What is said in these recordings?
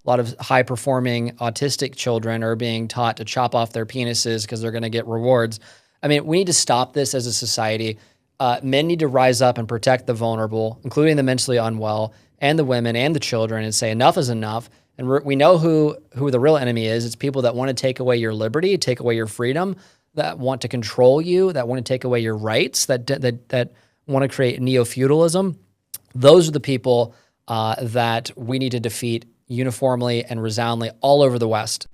lot of high-performing autistic children are being taught to chop off their penises because they're going to get rewards. I mean, we need to stop this as a society. Men need to rise up and protect the vulnerable, including the mentally unwell, and the women and the children, and say enough is enough. And we know who the real enemy is. It's people that want to take away your liberty, take away your freedom, that want to control you, that want to take away your rights, that want to create neo-feudalism. Those are the people that we need to defeat uniformly and resoundingly all over the West.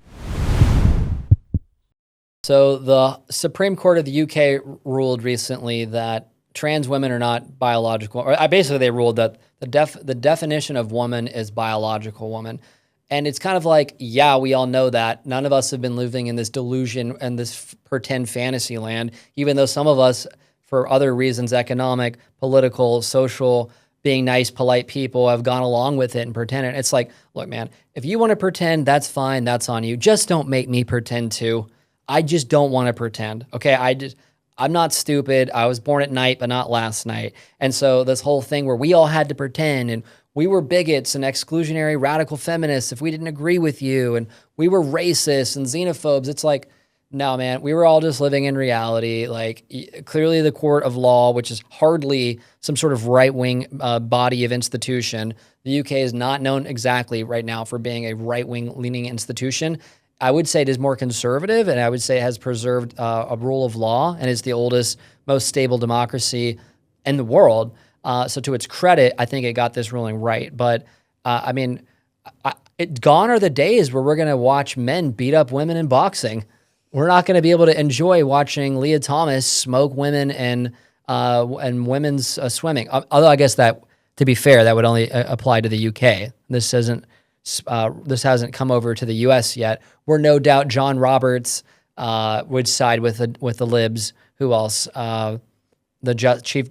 So the Supreme Court of the UK ruled recently that trans women are not biological, or basically they ruled that the definition of woman is biological woman. And it's kind of like, yeah, we all know that. None of us have been living in this delusion and this pretend fantasy land, even though some of us, for other reasons, economic, political, social, being nice, polite people, have gone along with it and pretended. It's like, look, man, if you want to pretend, that's fine. That's on you. Just don't make me pretend too. I just don't want to pretend. Okay, I'm not stupid. I was born at night, but not last night. And so this whole thing where we all had to pretend, and we were bigots and exclusionary radical feminists if we didn't agree with you, and we were racist and xenophobes. It's like, no, man, we were all just living in reality. Like, clearly the court of law, which is hardly some sort of right-wing body of institution. The UK is not known exactly right now for being a right-wing leaning institution. I would say it is more conservative, and I would say it has preserved a rule of law, and is the oldest, most stable democracy in the world. So to its credit, I think it got this ruling right. But I mean, gone are the days where we're going to watch men beat up women in boxing. We're not going to be able to enjoy watching Leah Thomas smoke women and women's swimming. Although I guess that, to be fair, that would only apply to the UK. This hasn't come over to the US yet. Where no doubt John Roberts would side with the libs. Who else? Chief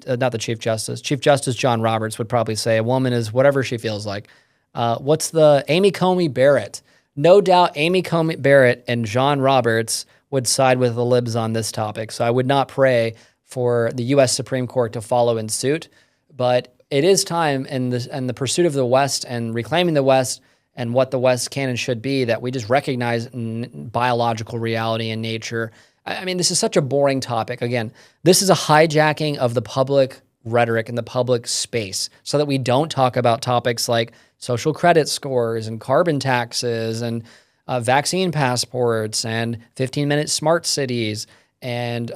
Justice John Roberts would probably say a woman is whatever she feels like. Amy Coney Barrett? No doubt Amy Coney Barrett and John Roberts would side with the libs on this topic. So I would not pray for the U.S. Supreme Court to follow in suit. But it is time in the pursuit of the West and reclaiming the West and what the West can and should be, that we just recognize biological reality and nature. I mean, this is such a boring topic. Again, this is a hijacking of the public rhetoric and the public space so that we don't talk about topics like social credit scores and carbon taxes and vaccine passports and 15-minute smart cities and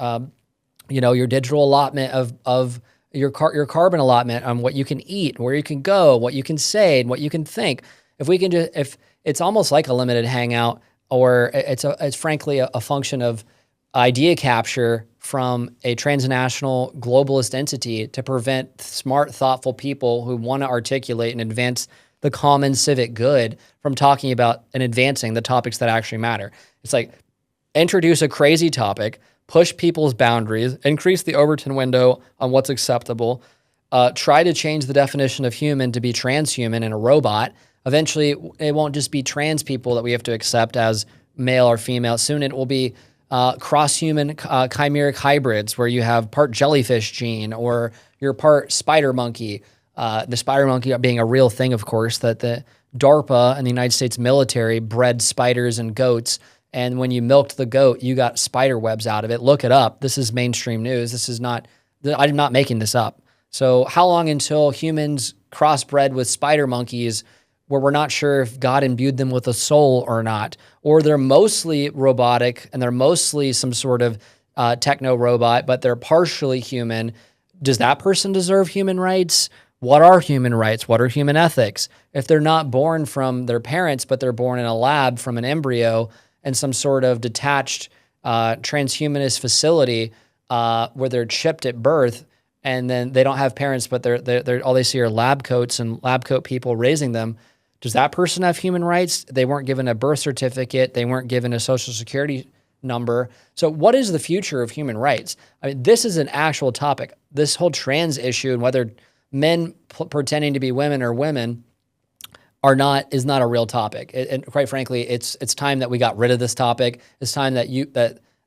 your digital allotment of your carbon allotment on what you can eat, where you can go, what you can say, and what you can think. If it's almost like a limited hangout, or it's frankly a function of idea capture from a transnational globalist entity to prevent smart, thoughtful people who want to articulate and advance the common civic good from talking about and advancing the topics that actually matter. It's like, introduce a crazy topic, push people's boundaries, increase the Overton window on what's acceptable, try to change the definition of human to be transhuman and a robot. Eventually, it won't just be trans people that we have to accept as male or female. Soon it will be cross-human chimeric hybrids where you have part jellyfish gene or you're part spider monkey. The spider monkey being a real thing, of course, that the DARPA and the United States military bred spiders and goats. And when you milked the goat, you got spider webs out of it. Look it up. This is mainstream news. I'm not making this up. So how long until humans crossbred with spider monkeys where we're not sure if God imbued them with a soul or not, or they're mostly robotic and they're mostly some sort of techno robot, but they're partially human? Does that person deserve human rights? What are human rights? What are human ethics? If they're not born from their parents, but they're born in a lab from an embryo in some sort of detached transhumanist facility where they're chipped at birth, and then they don't have parents, but they're all they see are lab coats and lab coat people raising them. Does that person have human rights? They weren't given a birth certificate. They weren't given a social security number. So what is the future of human rights? I mean, this is an actual topic. This whole trans issue and whether men pretending to be women or women are not is not a real topic. And quite frankly, it's time that we got rid of this topic. It's time that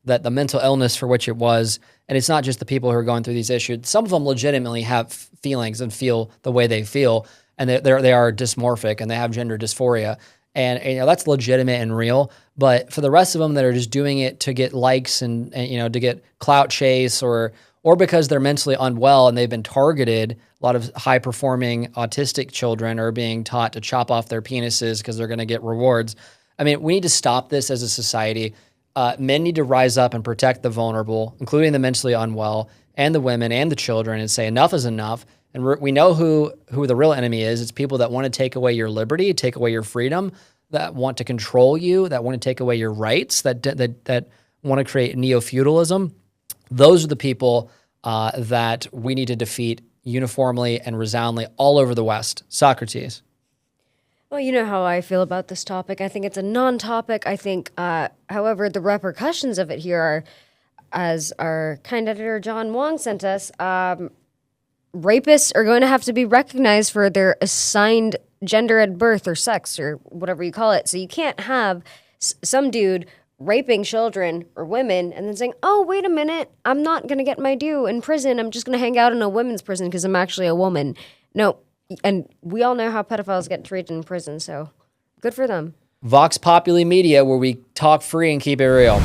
that the mental illness for which it was, and it's not just the people who are going through these issues. Some of them legitimately have feelings and feel the way they feel, and they are dysmorphic and they have gender dysphoria. And that's legitimate and real. But for the rest of them that are just doing it to get likes and to get clout chase or because they're mentally unwell and they've been targeted, a lot of high performing autistic children are being taught to chop off their penises because they're going to get rewards. I mean, we need to stop this as a society. Men need to rise up and protect the vulnerable, including the mentally unwell and the women and the children, and say enough is enough. And we know who the real enemy is. It's people that want to take away your liberty, take away your freedom, that want to control you, that want to take away your rights, that want to create neo-feudalism. Those are the people that we need to defeat uniformly and resoundingly all over the West. Socrates. Well, you know how I feel about this topic. I think it's a non-topic. I think, however, the repercussions of it here are, as our kind editor John Wong sent us, rapists are going to have to be recognized for their assigned gender at birth or sex or whatever you call it. So you can't have some dude raping children or women and then saying, oh, wait a minute, I'm not going to get my due in prison. I'm just going to hang out in a women's prison because I'm actually a woman. No, and we all know how pedophiles get treated in prison, so good for them. Vox Populi Media, where we talk free and keep it real.